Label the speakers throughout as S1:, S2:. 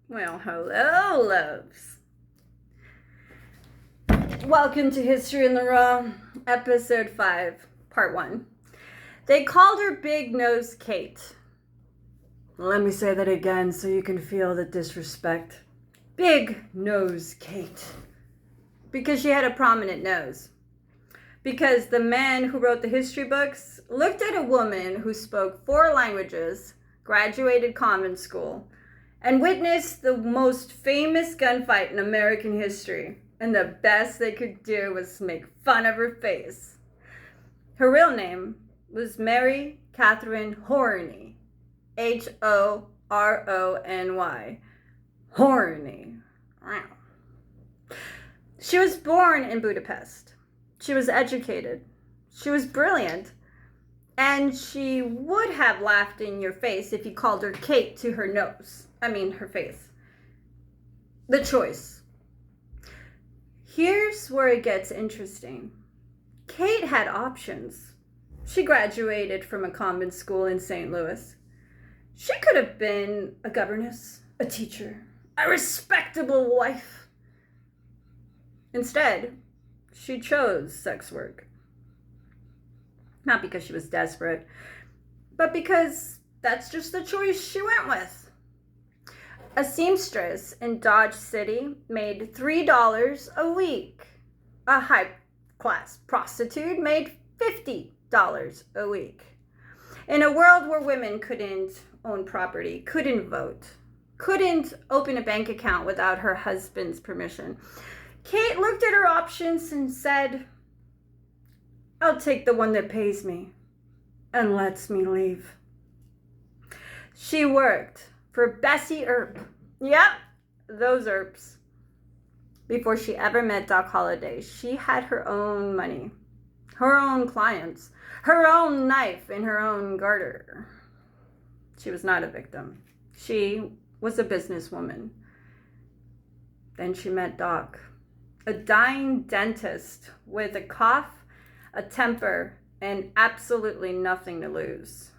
S1: Well, hello, loves. Welcome to History in the Raw, Episode 5, Part 1. They called her Big Nose Kate. Let me say that again so you can feel the disrespect. Big Nose Kate. Because she had a prominent nose. Because the man who wrote the history books looked at a woman who spoke 4 languages, graduated convent school, and witnessed the most famous gunfight in American history. And the best they could do was make fun of her face. Her real name was Mary Catherine Horney. Horony. Horny. She was born in Budapest. She was educated. She was brilliant. And she would have laughed in your face if you called her Kate to her her face. The choice. Here's where it gets interesting. Kate had options. She graduated from a convent school in St. Louis. She could have been a governess, a teacher, a respectable wife. Instead, she chose sex work. Not because she was desperate, but because that's just the choice she went with. A seamstress in Dodge City made $3 a week. A high-class prostitute made $50 a week. In a world where women couldn't own property, couldn't vote, couldn't open a bank account without her husband's permission, Kate looked at her options and said, I'll take the one that pays me and lets me leave. She worked for Bessie Earp. Yep, those Earps. Before she ever met Doc Holliday, she had her own money, her own clients, her own knife in her own garter. She was not a victim. She was a businesswoman. Then she met Doc, a dying dentist with a cough, a temper, and absolutely nothing to lose.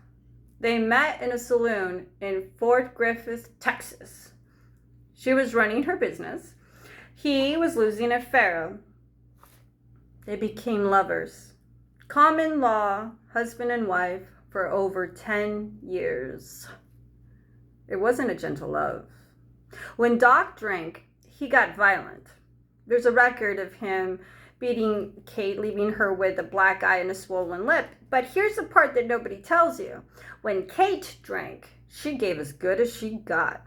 S1: They met in a saloon in Fort Griffith, Texas. She was running her business. He was losing at faro. They became lovers. Common law, husband and wife, for over 10 years. It wasn't a gentle love. When Doc drank, he got violent. There's a record of him beating Kate, leaving her with a black eye and a swollen lip. But here's the part that nobody tells you. When Kate drank, she gave as good as she got.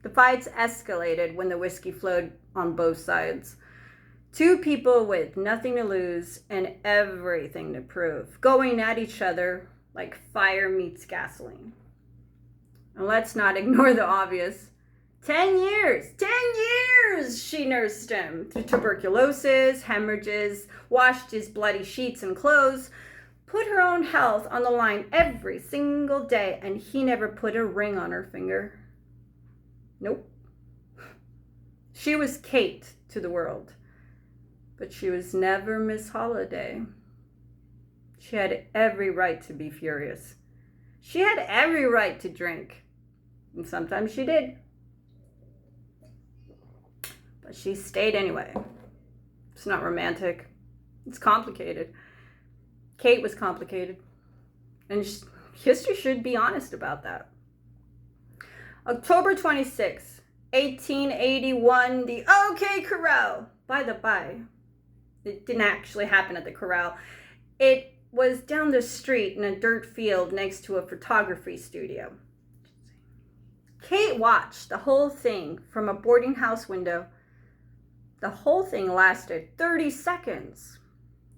S1: The fights escalated when the whiskey flowed on both sides. 2 people with nothing to lose and everything to prove, going at each other like fire meets gasoline. And let's not ignore the obvious. 10 years she nursed him through tuberculosis, hemorrhages, washed his bloody sheets and clothes, put her own health on the line every single day, and he never put a ring on her finger. Nope. She was Kate to the world, but she was never Miss Holliday. She had every right to be furious. She had every right to drink, and sometimes she did. But she stayed anyway. It's not romantic. It's complicated. Kate was complicated. And history should be honest about that. October 26, 1881, the OK Corral. By the by, it didn't actually happen at the corral. It was down the street in a dirt field next to a photography studio. Kate watched the whole thing from a boarding house window. The whole thing lasted 30 seconds.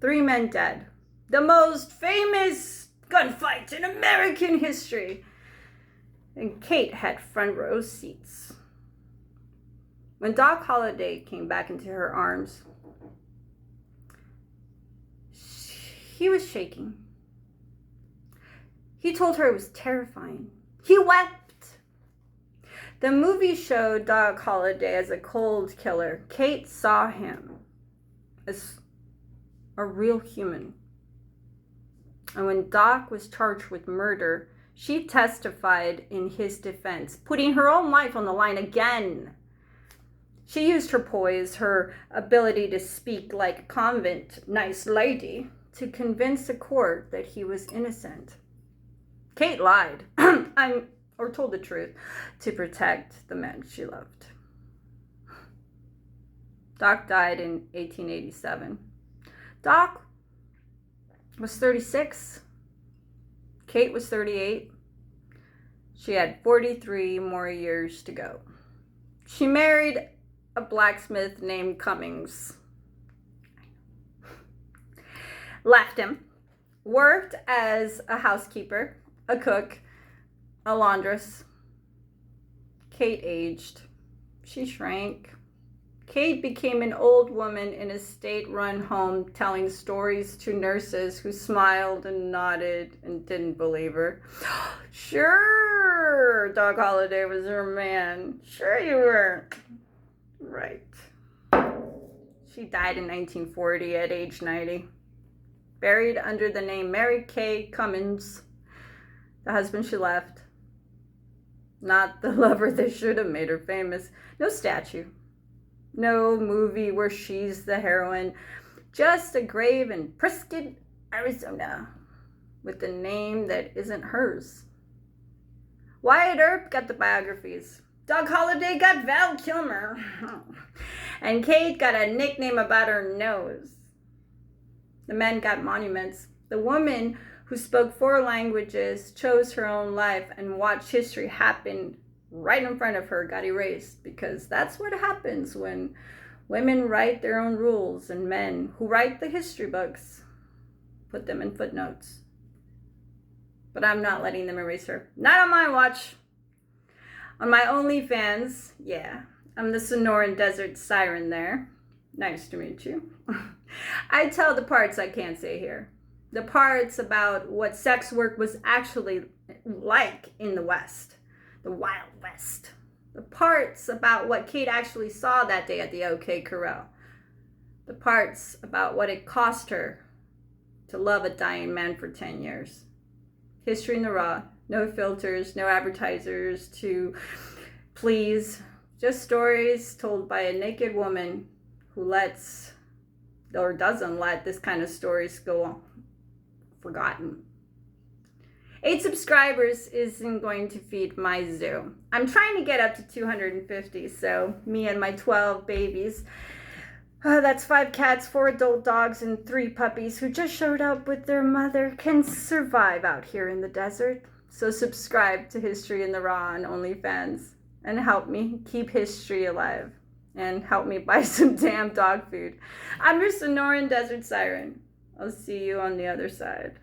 S1: 3 men dead. The most famous gunfight in American history. And Kate had front row seats. When Doc Holliday came back into her arms, he was shaking. He told her it was terrifying. He wept. The movie showed Doc Holliday as a cold killer. Kate saw him as a real human. And when Doc was charged with murder, She testified in his defense, putting her own life on the line again. She used her poise, her ability to speak like a convent nice lady, to convince the court that he was innocent. Kate lied, or told the truth, to protect the men she loved. Doc died in 1887. Doc was 36. Kate was 38. She had 43 more years to go. She married a blacksmith named Cummings. Left him. Worked as a housekeeper, a cook, a laundress. Kate aged. She shrank. Kate became an old woman in a state-run home telling stories to nurses who smiled and nodded and didn't believe her. Sure, Doc Holliday was her man. Sure you were. Right. She died in 1940 at age 90. Buried under the name Mary Kay Cummins, the husband she left. Not the lover that should have made her famous. No statue. No movie where she's the heroine. Just a grave in Prescott, Arizona, with a name that isn't hers. Wyatt Earp got the biographies. Doc Holliday got Val Kilmer. And Kate got a nickname about her nose. The men got monuments. The woman who spoke 4 languages, chose her own life, and watched history happen right in front of her got erased, because that's what happens when women write their own rules and men who write the history books put them in footnotes. But I'm not letting them erase her. Not on my watch. On my OnlyFans, yeah, I'm the Sonoran Desert Siren there. Nice to meet you. I tell the parts I can't say here. The parts about what sex work was actually like in the West. The Wild West. The parts about what Kate actually saw that day at the OK Corral. The parts about what it cost her to love a dying man for 10 years. History in the raw. No filters, no advertisers to please. Just stories told by a naked woman who lets or doesn't let this kind of stories go on forgotten. 8 subscribers isn't going to feed my zoo. I'm trying to get up to 250, so me and my 12 babies. That's 5 cats, 4 adult dogs, and 3 puppies who just showed up with their mother can survive out here in the desert. So subscribe to History in the Raw on OnlyFans and help me keep history alive. And help me buy some damn dog food. I'm your Sonoran Desert Siren. I'll see you on the other side.